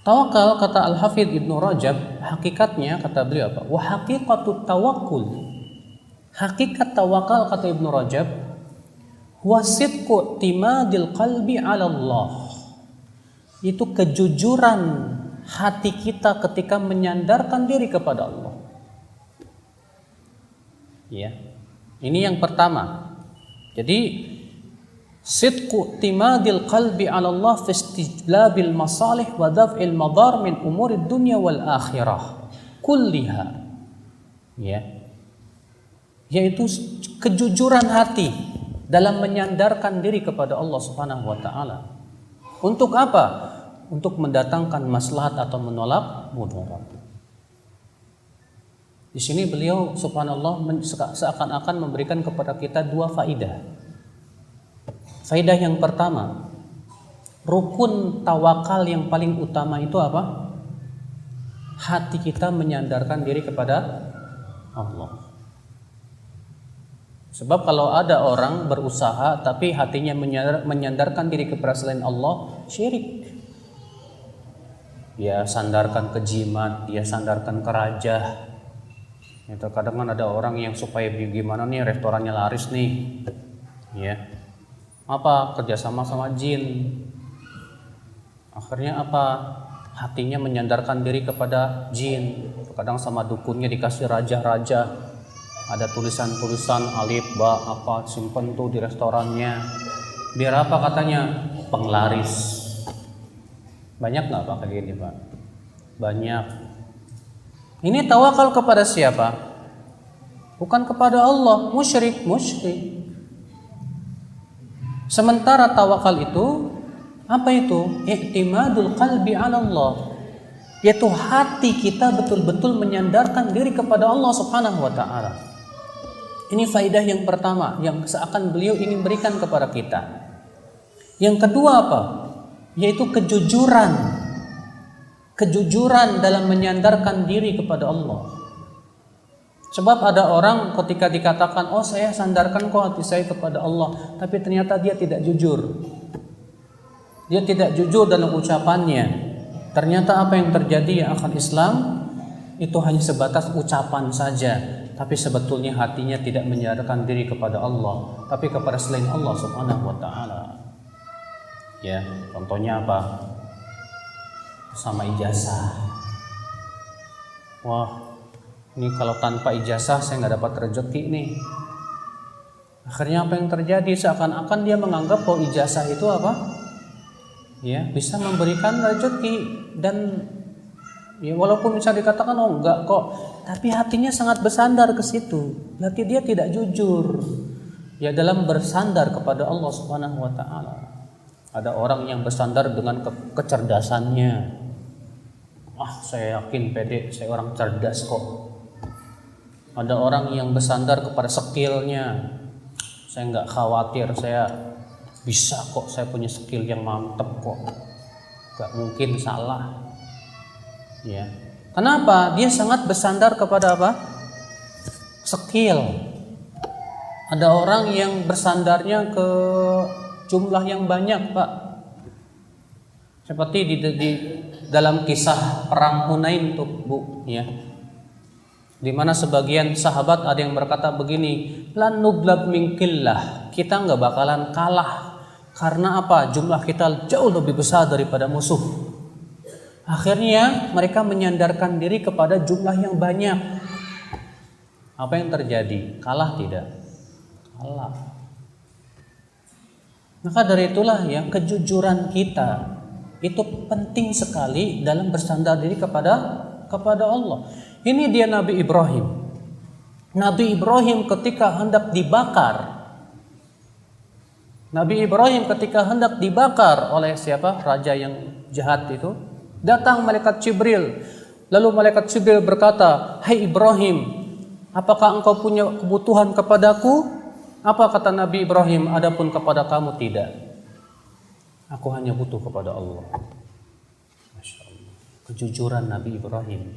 Tawakal, kata Al-Hafidz Ibnu Rajab, hakikatnya kata beliau apa? Wa haqiqatut tawakkul. Hakikat tawakal kata Ibnu Rajab, huwa sidqu timadil qalbi 'ala Allah. Itu kejujuran hati kita ketika menyandarkan diri kepada Allah. Ya. Ini yang pertama. Jadi sidqu timadil qalbi 'ala Allah fi istijlabil masalih wa daf'il madar min umurid dunya wal akhirah kulliha. Ya. Yaitu kejujuran hati dalam menyandarkan diri kepada Allah Subhanahu wa taala. Untuk apa? Untuk mendatangkan maslahat atau menolak mudarat. Di sini beliau subhanallah seakan-akan memberikan kepada kita dua faidah. Faidah yang pertama, rukun tawakal yang paling utama itu apa? Hati kita menyandarkan diri kepada Allah. Sebab kalau ada orang berusaha tapi hatinya menyandarkan diri kepada selain Allah, syirik. Dia sandarkan ke jimat, dia sandarkan ke raja. Itu kadang kan ada orang yang supaya gimana nih restorannya laris nih, ya. Apa kerjasama sama jin? Akhirnya apa? Hatinya menyandarkan diri kepada jin. Kadang sama dukunnya dikasih raja-raja. Ada tulisan-tulisan alif, ba, apa simpen tuh di restorannya. Biar apa katanya? Penglaris. Banyak nggak Pak kayak gini Pak? Banyak. Ini tawakal kepada siapa? Bukan kepada Allah, musyrik. Sementara tawakal itu apa itu? I'timadul qalbi 'ala Allah. Yaitu hati kita betul-betul menyandarkan diri kepada Allah Subhanahu wa taala. Ini faidah yang pertama yang seakan beliau ingin berikan kepada kita. Yang kedua apa? Yaitu kejujuran. Kejujuran dalam menyandarkan diri kepada Allah. Sebab ada orang ketika dikatakan, oh saya sandarkan kok hati saya kepada Allah, tapi ternyata dia tidak jujur. Dia tidak jujur dalam ucapannya. Ternyata apa yang terjadi ya akan Islam itu hanya sebatas ucapan saja, tapi sebetulnya hatinya tidak menyandarkan diri kepada Allah, tapi kepada selain Allah Subhanahu wa taala. Ya, contohnya apa? Sama ijazah. Wah, ini kalau tanpa ijazah saya nggak dapat rezeki nih. Akhirnya apa yang terjadi? Seakan-akan dia menganggap bahwa ijazah itu apa? Ya, bisa memberikan rezeki dan ya walaupun bisa dikatakan oh enggak kok, tapi hatinya sangat bersandar ke situ. Berarti dia tidak jujur. Ya dalam bersandar kepada Allah Subhanahu wa taala. Ada orang yang bersandar dengan kecerdasannya. Saya yakin pede, saya orang cerdas kok. Ada orang yang bersandar kepada skillnya. Saya nggak khawatir, saya bisa kok, saya punya skill yang mantep kok. Gak mungkin salah. Ya. Kenapa? Dia sangat bersandar kepada apa? Skill. Ada orang yang bersandarnya ke jumlah yang banyak, Pak. Seperti di dalam kisah perang Hunain tuh, Bu, ya. Di mana sebagian sahabat ada yang berkata begini, lan nuglab min qillah, kita nggak bakalan kalah karena apa? Jumlah kita jauh lebih besar daripada musuh. Akhirnya mereka menyandarkan diri kepada jumlah yang banyak. Apa yang terjadi? Kalah tidak? Kalah. Maka dari itulah ya kejujuran kita itu penting sekali dalam bersandar diri kepada Allah. Ini dia Nabi Ibrahim. Nabi Ibrahim ketika hendak dibakar. Nabi Ibrahim ketika hendak dibakar oleh siapa? Raja yang jahat itu. Datang malaikat Jibril. Lalu malaikat Jibril berkata, "Hai Ibrahim, apakah engkau punya kebutuhan kepadaku?" Apa kata Nabi Ibrahim? Adapun kepada kamu tidak. Aku hanya butuh kepada Allah. Masya Allah. Kejujuran Nabi Ibrahim,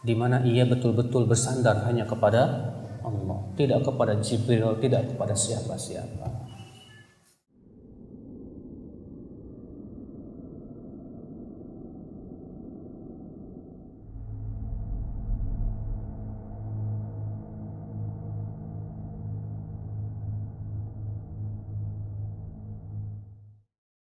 di mana ia betul-betul bersandar hanya kepada Allah, tidak kepada Jibril, tidak kepada siapa-siapa.